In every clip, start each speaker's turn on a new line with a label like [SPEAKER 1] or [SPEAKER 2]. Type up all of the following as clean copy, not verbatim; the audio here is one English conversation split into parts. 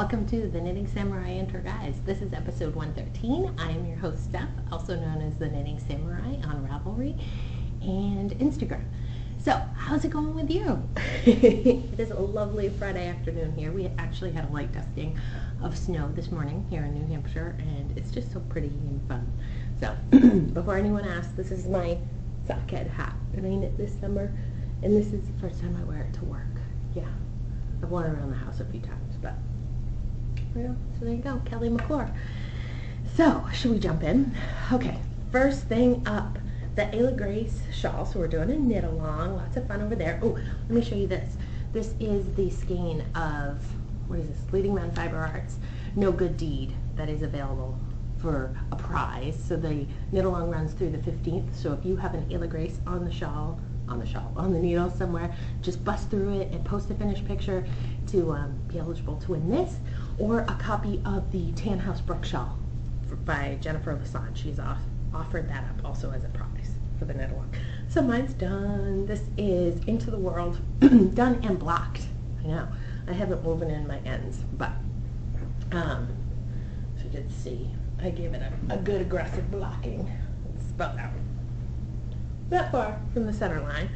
[SPEAKER 1] Welcome to the Knitting Samurai and Her Guys. This is episode 113. I am your host Steph, also known as the Knitting Samurai on Ravelry and Instagram. So, how's it going with you? It is a lovely Friday afternoon here. We actually had a light dusting of snow this morning here in New Hampshire, and it's just so pretty and fun. So, before anyone asks, this is my sockhead hat, and I knit this summer, and this is the first time I wear it to work. Yeah, I've worn it around the house a few times, but yeah, so there you go, Kelly McClure. So, should we jump in? Okay, first thing up, the Ayla Grace shawl. So we're doing a knit along, lots of fun over there. Oh, let me show you this. This is the skein of, what is this, Leading Man Fiber Arts, No Good Deed, that is available for a prize. So the knit along runs through the 15th. So if you have an Ayla Grace on the needle somewhere, just bust through it and post a finished picture to be eligible to win this, or a copy of the Tan House Brook shawl by Jennifer Lassonde. She's offered that up also as a prize for the knit along. So mine's done. This is Into the World, done and blocked. I know, I haven't woven in my ends, but so you can see I gave it a good aggressive blocking. It's about that far from the center line.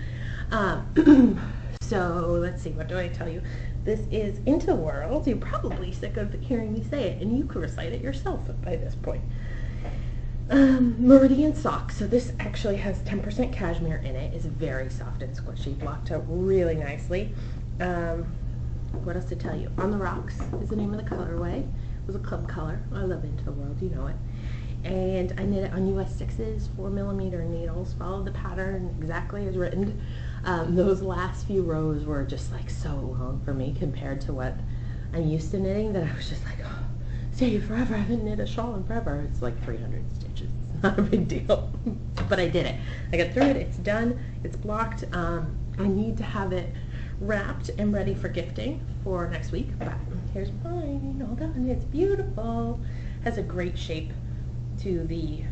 [SPEAKER 1] So let's see, what do I tell you? This is Into the World. You're probably sick of hearing me say it, and you could recite it yourself by this point. Meridian sock. So this actually has 10% cashmere in it. It's very soft and squishy, blocked out really nicely. What else to tell you? On the Rocks is the name of the colorway. It was a club color. I love Into the World, you know it. And I knit it on US 6s, 4mm needles, followed the pattern exactly as written. Those last few rows were just like so long for me compared to what I'm used to knitting, that I was just like, oh, stay forever. I haven't knit a shawl in forever. It's like 300 stitches. It's not a big deal. But I did it. I got through it. It's done. It's blocked. I need to have it wrapped and ready for gifting for next week. But here's mine, all done. It's beautiful. Has a great shape to the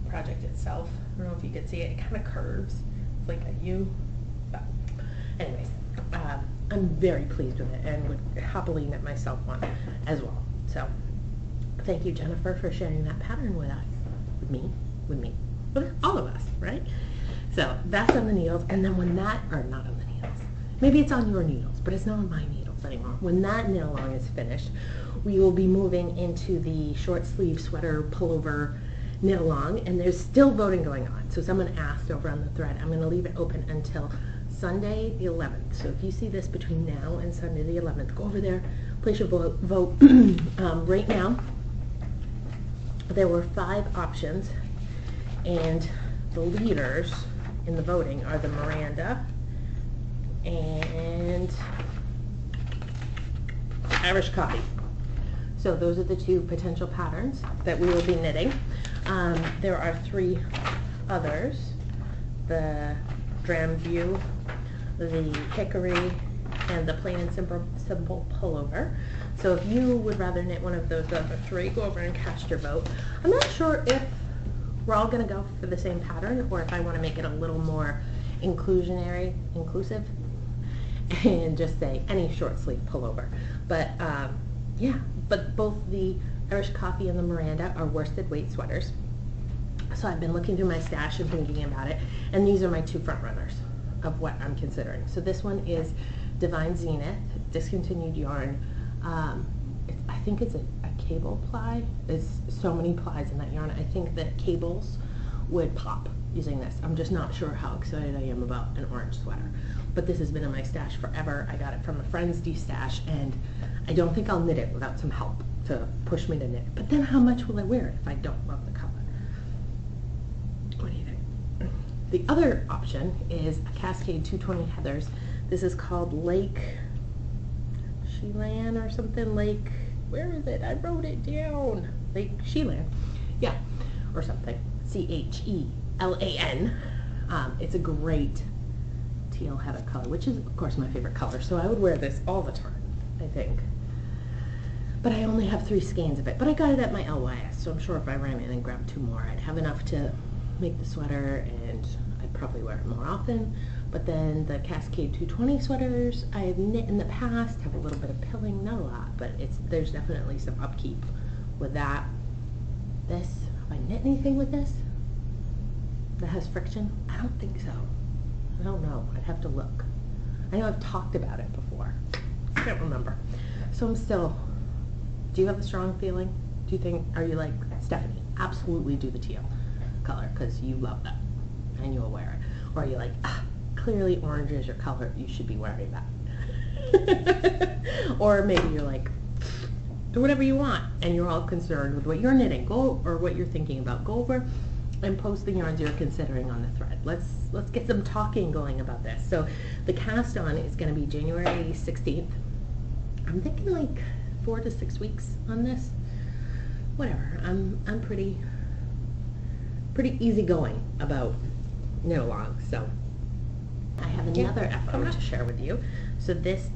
[SPEAKER 1] project itself. I don't know if you can see it. It kind of curves. It's like a U. But anyways, I'm very pleased with it and would happily knit myself one as well. So thank you, Jennifer, for sharing that pattern with us, with all of us, right? So that's on the needles, and then when that, or not on the needles, maybe it's on your needles, but it's not on my needles anymore. When that knit along is finished, we will be moving into the short sleeve sweater pullover knit along, and there's still voting going on. So someone asked over on the thread. I'm going to leave it open until Sunday the 11th. So if you see this between now and Sunday the 11th, go over there, place your vote. Right now, there were 5 options, and the leaders in the voting are the Miranda and Irish Coffee. So those are the 2 potential patterns that we will be knitting. There are 3 others: the Dram View, the Hickory, and the Plain and Simple Pullover. So if you would rather knit one of those other 3, go over and cast your vote. I'm not sure if we're all going to go for the same pattern, or if I want to make it a little more inclusive, and just say any short sleeve pullover. But yeah, but both the Irish Coffee and the Miranda are worsted weight sweaters. So I've been looking through my stash and thinking about it, and these are my 2 front runners of what I'm considering. So this one is Divine Zenith, discontinued yarn. I think it's a cable ply. There's so many plies in that yarn. I think that cables would pop using this. I'm just not sure how excited I am about an orange sweater. But this has been in my stash forever. I got it from a friend's de-stash, and I don't think I'll knit it without some help to push me to knit. But then how much will I wear it if I don't love the color? What do you think? The other option is a Cascade 220 Heathers. This is called Lake Chelan or something. Lake, where is it? I wrote it down. Lake Chelan. Yeah, or something. Chelan. It's a great teal heather color, which is of course my favorite color, so I would wear this all the time, I think. But I only have 3 skeins of it, but I got it at my LYS, so I'm sure if I ran in and grabbed 2 more, I'd have enough to make the sweater, and I'd probably wear it more often. But then the Cascade 220 sweaters I've knit in the past have a little bit of pilling, not a lot, but there's definitely some upkeep with that. This, have I knit anything with this that has friction? I don't think so. I don't know. I'd have to look. I know I've talked about it before. I can't remember. So I'm still, do you have a strong feeling? Do you think, are you like, Stephanie, absolutely do the teal color because you love that and you'll wear it? Or are you like, clearly orange is your color, you should be wearing that? Or maybe you're like, do whatever you want and you're all concerned with what you're knitting, or what you're thinking about. Go over and post the yarns you're considering on the thread. Let's get some talking going about this. So the cast on is going to be January 16th. I'm thinking like 4 to 6 weeks on this. Whatever. I'm pretty easygoing about knit along. So I have another FO to share with you. So these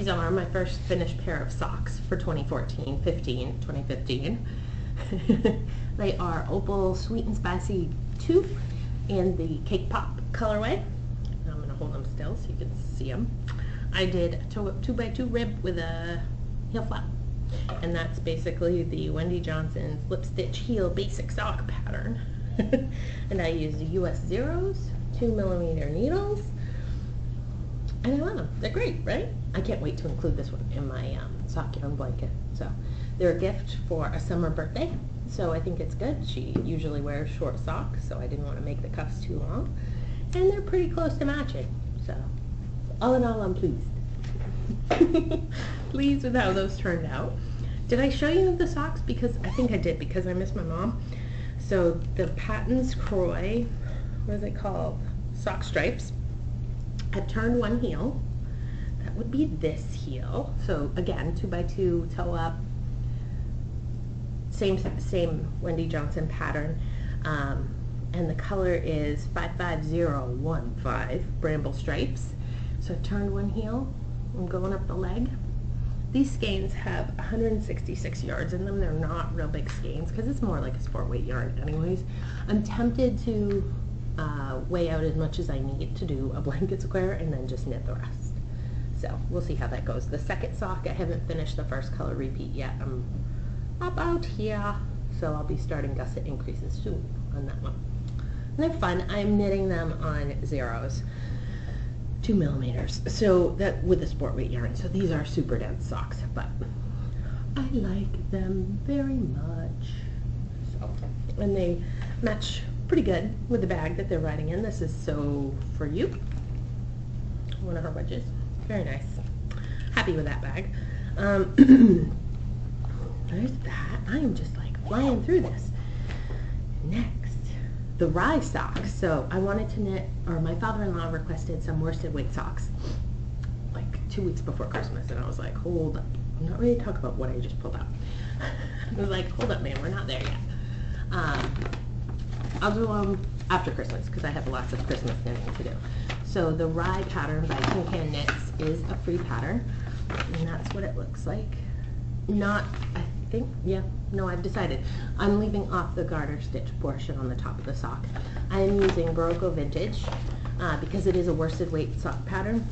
[SPEAKER 1] are my first finished pair of socks for 2015. They are Opal Sweet and Spicy 2 in the Cake Pop colorway. I'm going to hold them still so you can see them. I did a 2x2 rib with a heel flap, and that's basically the Wendy Johnson slip stitch heel basic sock pattern. And I used US zeros, 2mm needles, and I love them. They're great, right? I can't wait to include this one in my sock yarn blanket. So they're a gift for a summer birthday, so I think it's good. She usually wears short socks, so I didn't want to make the cuffs too long, and they're pretty close to matching. So all in all, I'm pleased. Pleased with how those turned out. Did I show you the socks? Because I think I did, because I miss my mom. So the Patton's Croy, what is it called? Sock stripes. I've turned one heel. That would be this heel. So again, 2x2 toe up. Same Wendy Johnson pattern. And the color is 55015 Bramble Stripes. So I've turned one heel. I'm going up the leg. These skeins have 166 yards in them. They're not real big skeins because it's more like a sport weight yarn anyways. I'm tempted to weigh out as much as I need to do a blanket square and then just knit the rest. So we'll see how that goes. The second sock, I haven't finished the first color repeat yet. I'm about here, so I'll be starting gusset increases soon on that one. And they're fun. I'm knitting them on zeros, 2mm, so that with the sport weight yarn. So these are super dense socks, but I like them very much. So, and they match pretty good with the bag that they're riding in. This is So For You, one of her wedges. Very nice. Happy with that bag. There's that. I am just like flying through this. Next, the Rye socks. So I wanted to knit, or my father-in-law requested some worsted weight socks like 2 weeks before Christmas, and I was like, hold up. I'm not ready to talk about what I just pulled out. I was like, hold up, man, we're not there yet. I'll do them after Christmas because I have lots of Christmas knitting to do. So the Rye pattern by Tin Can Knits is a free pattern, and that's what it looks like. Not, I think, yeah, no, I've decided. I'm leaving off the garter stitch portion on the top of the sock. I am using Barocco Vintage because it is a worsted weight sock pattern,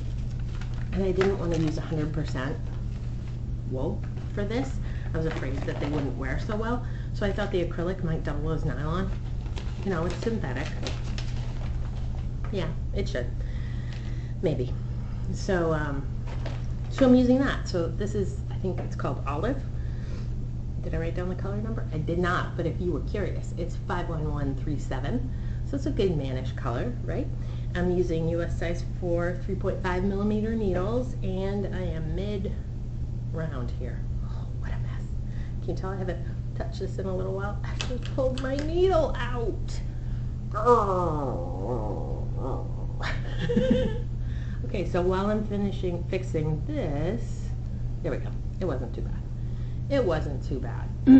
[SPEAKER 1] and I didn't want to use 100% wool for this. I was afraid that they wouldn't wear so well, so I thought the acrylic might double as nylon. You know, it's synthetic. Yeah, it should. Maybe. So, so I'm using that. So this is, I think it's called Olive. Did I write down the color number? I did not, but if you were curious, it's 51137. So it's a good mannish color, right? I'm using US size 4 3.5mm needles, and I am mid-round here. Oh, what a mess. Can you tell I haven't touched this in a little while? I just pulled my needle out. Okay, so while I'm fixing this, there we go. It wasn't too bad. It wasn't too bad. How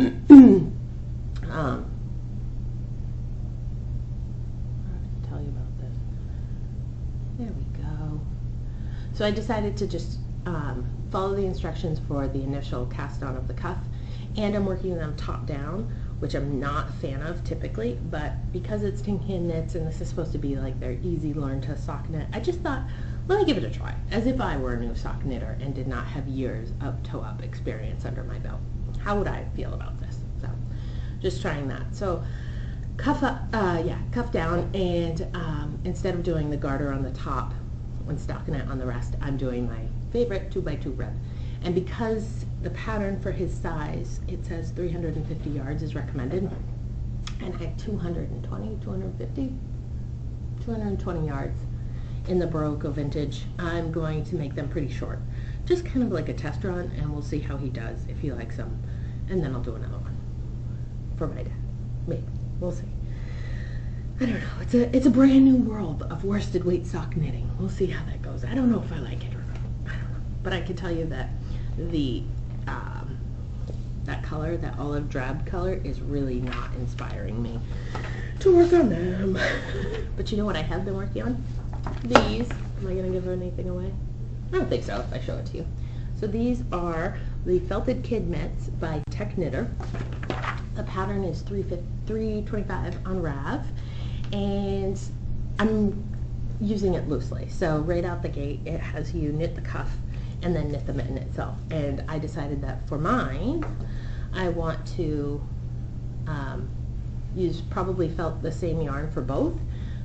[SPEAKER 1] to tell you about this? There we go. So I decided to just follow the instructions for the initial cast on of the cuff, and I'm working them top down which I'm not a fan of typically, but because it's tin can knits and this is supposed to be like their easy learn to sock knit, I just thought, let me give it a try, as if I were a new sock knitter and did not have years of toe-up experience under my belt. How would I feel about this? So, just trying that. So, cuff up, cuff down, and instead of doing the garter on the top and stockinette on the rest, I'm doing my favorite 2x2 rib. And because the pattern for his size, it says 350 yards is recommended, and I have 220 yards in the Barocco vintage, I'm going to make them pretty short. Just kind of like a test run, and we'll see how he does, if he likes them. And then I'll do another one for my dad. Maybe. We'll see. I don't know. It's a brand new world of worsted weight sock knitting. We'll see how that goes. I don't know if I like it or not. I don't know. But I can tell you that the that color, that olive drab color, is really not inspiring me to work on them. But you know what I have been working on? These. Am I going to give anything away? I don't think so if I show it to you. So these are the Felted Kid Mitts by Tech Knitter. The pattern is 325 on Rav, and I'm using it loosely. So right out the gate, it has you knit the cuff and then knit the mitten itself. And I decided that for mine, I want to use probably felt the same yarn for both.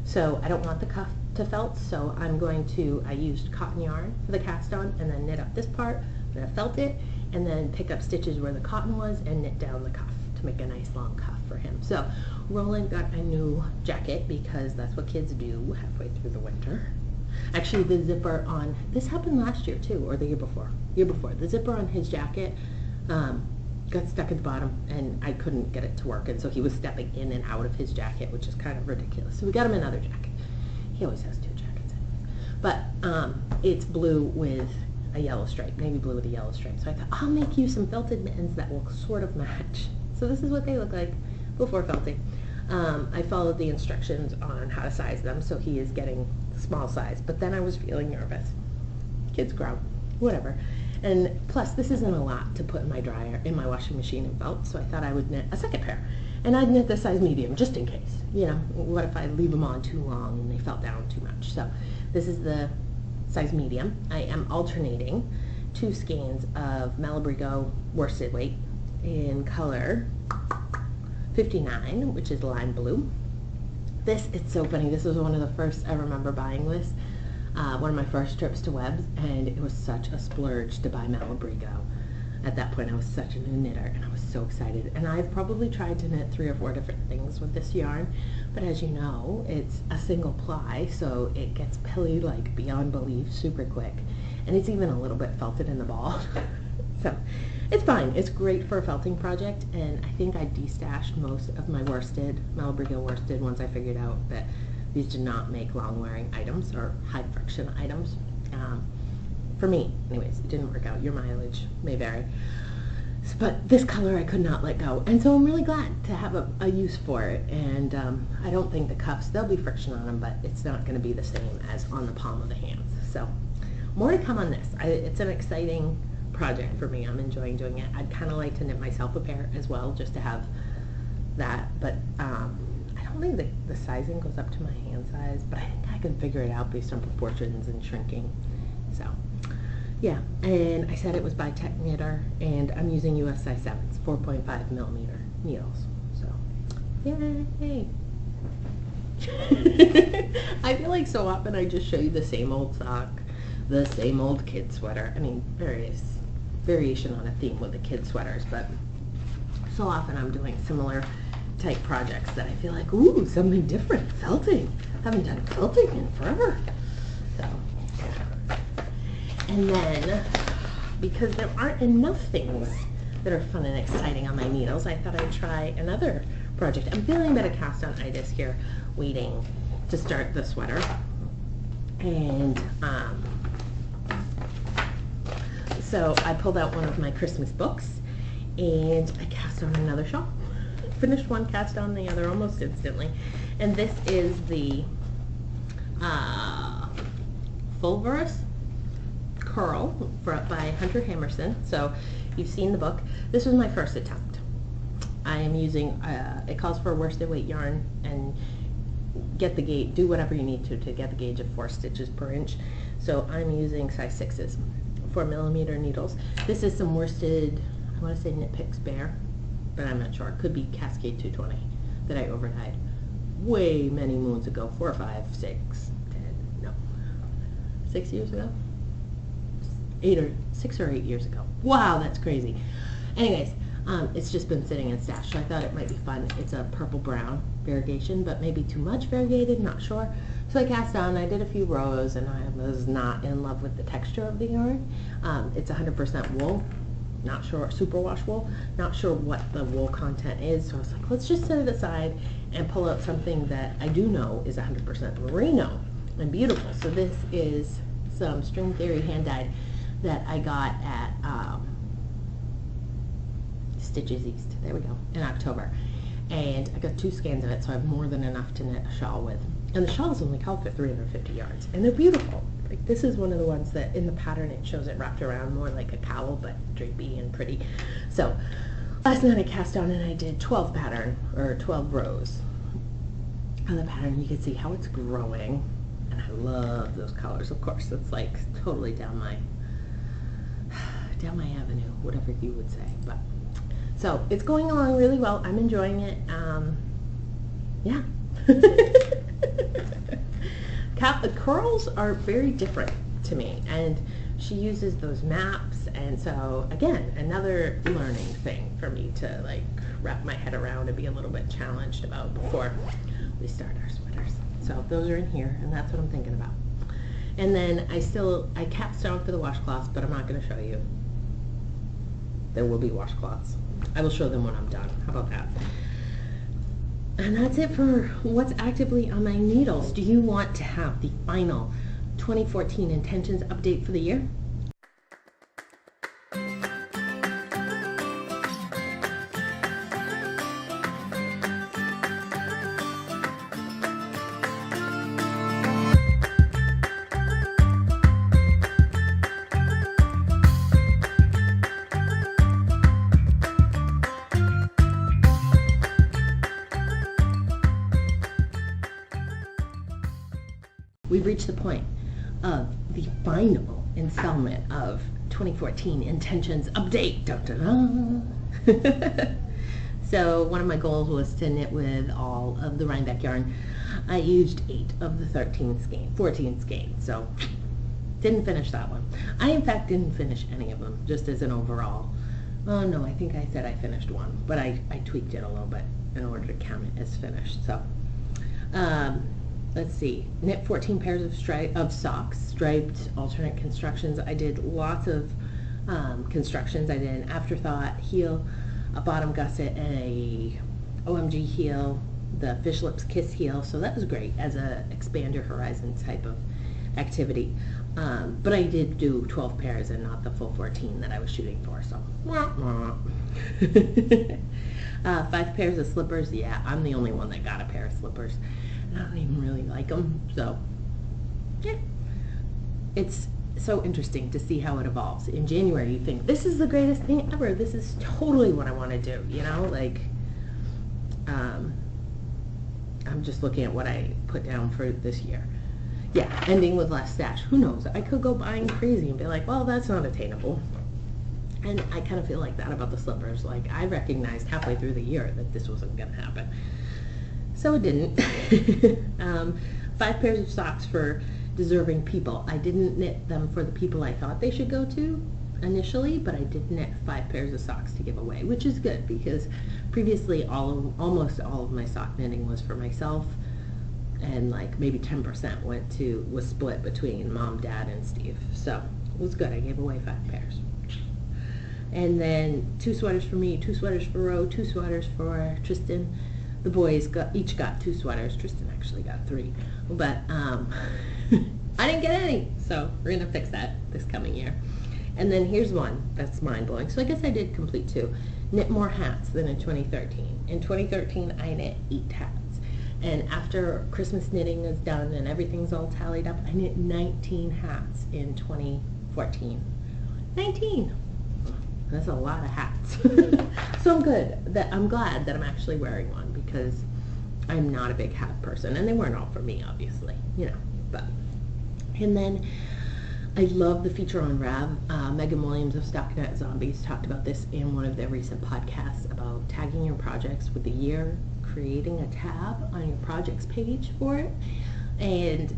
[SPEAKER 1] So I don't want the cuff to felt, so I'm going to, I used cotton yarn for the cast on and then knit up this part, then I felt it, and then pick up stitches where the cotton was and knit down the cuff to make a nice long cuff for him. So Roland got a new jacket because that's what kids do halfway through the winter. Actually, the zipper on, this happened last year too, or the year before. The zipper on his jacket got stuck at the bottom and I couldn't get it to work, and so he was stepping in and out of his jacket, which is kind of ridiculous. So we got him another jacket. He always has two jackets anyways. But it's blue with a yellow stripe, navy blue with a yellow stripe. So I thought, I'll make you some felted mittens that will sort of match. So this is what they look like before felting. I followed the instructions on how to size them, so he is getting small size. But then I was feeling nervous. Kids grow, whatever. And plus, this isn't a lot to put in my dryer, in my washing machine and felt, so I thought I would knit a second pair. And I'd knit the size medium, just in case. You know, what if I leave them on too long and they fell down too much? So this is the size medium. I am alternating 2 skeins of Malabrigo worsted weight in color 59, which is lime blue. This, it's so funny, this was one of the first I remember buying this. One of my first trips to Webb's, and it was such a splurge to buy Malabrigo. At that point, I was such a new knitter, and I was so excited. And I've probably tried to knit 3 or 4 different things with this yarn, but as you know, it's a single ply, so it gets pilly like beyond belief super quick. And it's even a little bit felted in the ball. So it's fine. It's great for a felting project, and I think I destashed most of my worsted, Malabrigo worsted, once I figured out that these do not make long-wearing items or high-friction items. For me, anyways, it didn't work out. Your mileage may vary. But this color I could not let go. And so I'm really glad to have a use for it. And I don't think the cuffs, there'll be friction on them, but it's not going to be the same as on the palm of the hands. So more to come on this. It's an exciting project for me. I'm enjoying doing it. I'd kind of like to knit myself a pair as well, just to have that. But I don't think the sizing goes up to my hand size, but I think I can figure it out based on proportions and shrinking. So yeah, and I said it was by Tech Knitter, and I'm using US size 7s, 4.5 millimeter needles. So, yay! I feel like so often I just show you the same old sock, the same old kid sweater. I mean, variation on a theme with the kid sweaters, but so often I'm doing similar type projects that I feel like, ooh, something different, felting. Haven't done felting in forever. So. And then, because there aren't enough things that are fun and exciting on my needles, I thought I'd try another project. I'm feeling a bit of cast on itis here, waiting to start the sweater. And so I pulled out one of my Christmas books, and I cast on another shawl. Finished one, cast on the other almost instantly. And this is the Fulvorous Curl by Hunter Hammerson. So you've seen the book. This was my first attempt. I am using, it calls for a worsted weight yarn, and get the gauge, do whatever you need to get the gauge of 4 stitches per inch. So I'm using size 6s, 4mm needles. This is some worsted, I want to say Knit Picks Bear, but I'm not sure. It could be Cascade 220 that I overdyed way many moons ago, 4 or 5, 6, 10, no, 6 years ago? 6 or 8 years ago. Wow, that's crazy. Anyways, it's just been sitting in stash, so I thought it might be fun. It's a purple-brown variegation, but maybe too much variegated, not sure. So I cast on, I did a few rows, and I was not in love with the texture of the yarn. It's 100% wool, not sure, superwash wool, not sure what the wool content is, so I was like, let's just set it aside and pull out something that I do know is 100% merino and beautiful. So this is some String Theory hand-dyed that I got at Stitches East, there we go, in October. And I got 2 skeins of it, so I have more than enough to knit a shawl with. And the shawls only call for 350 yards, and they're beautiful. Like, this is one of the ones that in the pattern it shows it wrapped around more like a cowl, but drapey and pretty. So last night I cast on and I did 12 rows on the pattern. You can see how it's growing, and I love those colors. Of course, it's like totally down my avenue, whatever you would say. But so it's going along really well. I'm enjoying it. Yeah. The curls are very different to me, and she uses those maps, and so again, another learning thing for me to like wrap my head around and be a little bit challenged about before we start our sweaters. So those are in here, and that's what I'm thinking about. And then I cast on for the washcloths, but I'm not going to show you. There will be washcloths. I will show them when I'm done. How about that? And that's it for what's actively on my needles. Do you want to have the final 2014 intentions update for the year? We've reached the point of the final installment of 2014 Intentions Update. Dun, dun, dun. So one of my goals was to knit with all of the Rhinebeck yarn. I used 8 of the 14 skeins, so didn't finish that one. I in fact didn't finish any of them, just as an overall. Oh no, I think I said I finished one, but I tweaked it a little bit in order to count it as finished. So let's see, knit 14 pairs of socks, striped alternate constructions. I did lots of constructions. I did an afterthought heel, a bottom gusset, and a OMG heel, the Fish Lips Kiss heel, so that was great as a expand your horizon type of activity. But I did do 12 pairs and not the full 14 that I was shooting for, so 5 pairs of slippers. Yeah, I'm the only one that got a pair of slippers. I don't even really like them, so yeah. It's so interesting to see how it evolves. In January you think, this is the greatest thing ever, this is totally what I want to do, you know, like I'm just looking at what I put down for this year. Yeah, ending with less stash. Who knows, I could go buying crazy and be like, well, that's not attainable. And I kind of feel like that about the slippers. Like, I recognized halfway through the year that this wasn't going to happen. So it didn't. 5 pairs of socks for deserving people. I didn't knit them for the people I thought they should go to initially, but I did knit 5 pairs of socks to give away, which is good because previously almost all of my sock knitting was for myself, and like maybe 10% was split between Mom, Dad, and Steve. So it was good. I gave away 5 pairs. And then 2 sweaters for me, 2 sweaters for Ro, 2 sweaters for Tristan. The boys each got 2 sweaters. Tristan actually got 3, but I didn't get any, so we're gonna fix that this coming year. And then here's one that's mind-blowing. So I guess I did complete 2. Knit more hats than in 2013. In 2013, I knit 8 hats, and after Christmas knitting is done and everything's all tallied up, I knit 19 hats in 2014. 19. That's a lot of hats. So I'm glad that I'm actually wearing one, because I'm not a big hat person, and they weren't all for me, obviously, but. And then I love the feature on Rav. Megan Williams of Stalking at Zombies talked about this in one of their recent podcasts about tagging your projects with the year, creating a tab on your projects page for it. And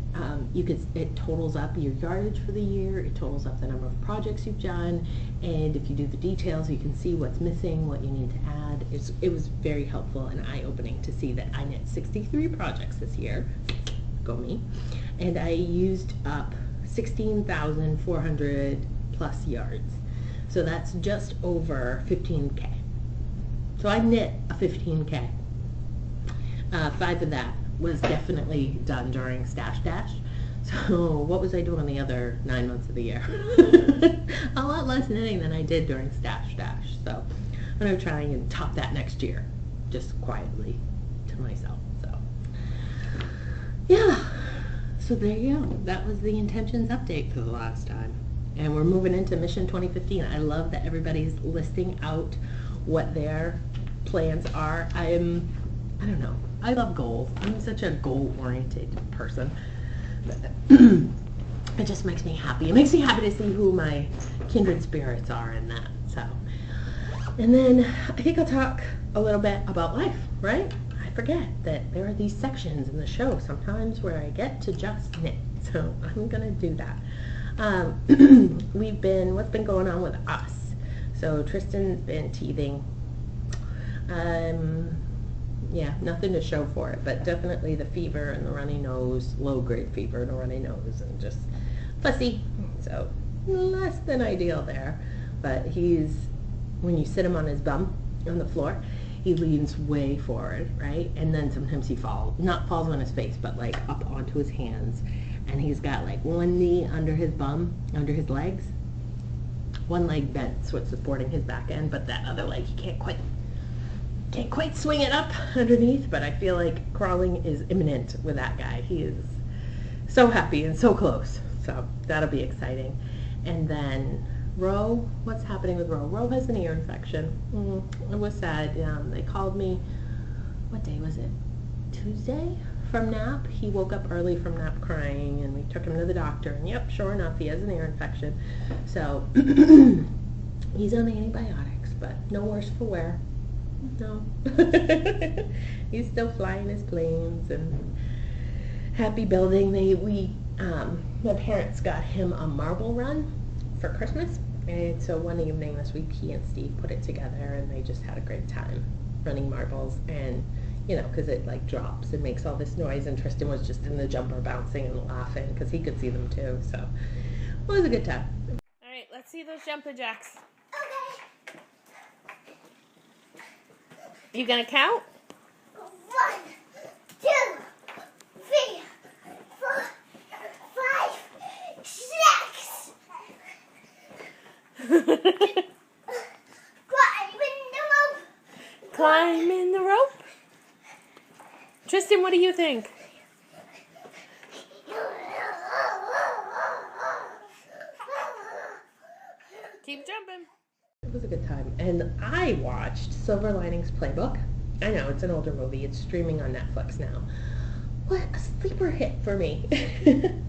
[SPEAKER 1] it totals up your yardage for the year, it totals up the number of projects you've done, and if you do the details, you can see what's missing, what you need to add. It was very helpful and eye-opening to see that I knit 63 projects this year, go me, and I used up 16,400 plus yards. So that's just over 15K. So I knit a 15K. 5 of that was definitely done during Stash Dash. So what was I doing the other 9 months of the year? A lot less knitting than I did during Stash Dash. So I'm going to try and top that next year, just quietly to myself. So yeah, so there you go. That was the intentions update for the last time. And we're moving into Mission 2015. I love that everybody's listing out what their plans are. I don't know. I love goals. I'm such a goal-oriented person. It just makes me happy. It makes me happy to see who my kindred spirits are in that. So, and then I think I'll talk a little bit about life, right? I forget that there are these sections in the show sometimes where I get to just knit. So I'm gonna do that. What's been going on with us? So Tristan's been teething. Yeah, nothing to show for it, but definitely the fever and the runny nose, low-grade fever and a runny nose, and just fussy. So less than ideal there. But when you sit him on his bum on the floor, he leans way forward, right? And then sometimes he falls on his face, but like up onto his hands. And he's got like one knee under his bum, under his legs. One leg bent, so it's supporting his back end, but that other leg, he can't quite swing it up underneath, but I feel like crawling is imminent with that guy. He is so happy and so close, so that'll be exciting. And then Ro, what's happening with Ro? Ro has an ear infection. It was sad. They called me, what day was it? Tuesday? From nap. He woke up early from nap crying, and we took him to the doctor, and yep, sure enough, he has an ear infection. So he's on antibiotics, but no worse for wear. No. He's still flying his planes and happy building. My parents got him a marble run for Christmas, and so one evening this week he and Steve put it together, and they just had a great time running marbles. And because it like drops and makes all this noise, and Tristan was just in the jumper bouncing and laughing because he could see them too. So it was a good time.
[SPEAKER 2] All right, let's see those jumper jacks. You gonna count?
[SPEAKER 3] 1, 2, 3, 4, 5, 6.
[SPEAKER 2] Climbing the rope. Tristan, what do you think? Keep jumping.
[SPEAKER 1] It was a good time. And I watched Silver Linings Playbook. I know, it's an older movie. It's streaming on Netflix now. What a sleeper hit for me.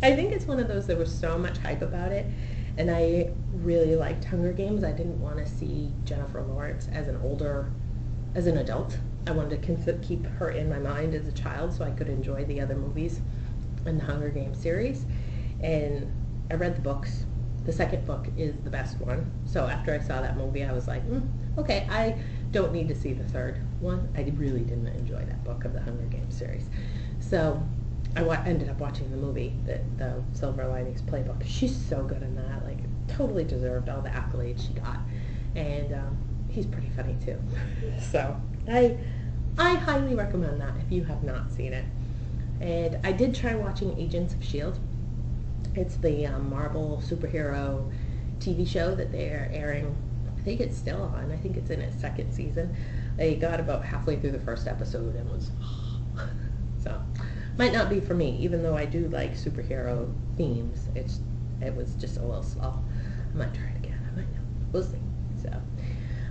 [SPEAKER 1] I think it's one of those, there was so much hype about it. And I really liked Hunger Games. I didn't want to see Jennifer Lawrence as an adult. I wanted to keep her in my mind as a child so I could enjoy the other movies in the Hunger Games series. And I read the books. The second book is the best one. So after I saw that movie, I was like, okay, I don't need to see the third one. I really didn't enjoy that book of the Hunger Games series. So I ended up watching the movie, the Silver Linings Playbook. She's so good in that. Like, totally deserved all the accolades she got. And he's pretty funny too. So I highly recommend that if you have not seen it. And I did try watching Agents of S.H.I.E.L.D. It's the Marvel superhero TV show that they're airing. I think it's still on. I think it's in its second season. I got about halfway through the first episode and was so might not be for me, even though I do like superhero themes. It was just a little slow. I might try it again. I might know. We'll see. So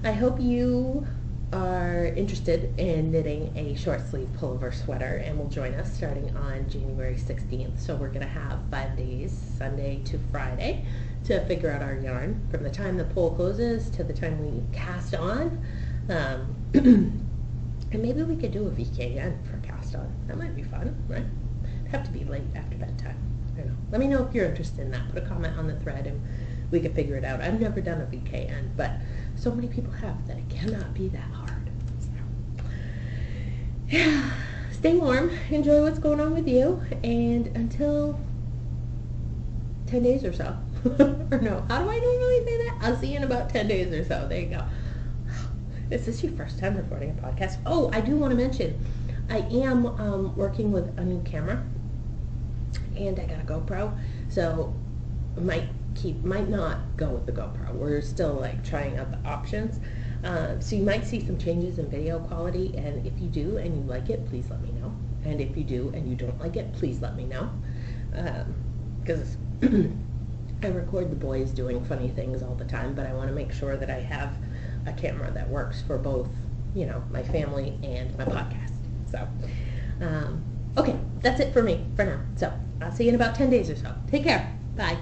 [SPEAKER 1] I hope you are interested in knitting a short sleeve pullover sweater and will join us starting on January 16th. So we're going to have 5 days, Sunday to Friday, to figure out our yarn from the time the poll closes to the time we cast on. And maybe we could do a VKN for cast on. That might be fun, right? It'd have to be late after bedtime. I don't know. Let me know if you're interested in that. Put a comment on the thread and we can figure it out. I've never done a VKN, but so many people have that it cannot be that hard. So, yeah, stay warm. Enjoy what's going on with you. And until 10 days or so. Or no, how do I normally say that? I'll see you in about 10 days or so. There you go. Is this your first time recording a podcast? Oh, I do want to mention, I am working with a new camera, and I got a GoPro, so might not go with the GoPro. We're still like trying out the options. So you might see some changes in video quality, and if you do and you like it, please let me know. And if you do and you don't like it, please let me know. Because I record the boys doing funny things all the time, but I want to make sure that I have a camera that works for both, you know, my family and my podcast. So, okay, that's it for me for now. So I'll see you in about 10 days or so. Take care. Bye.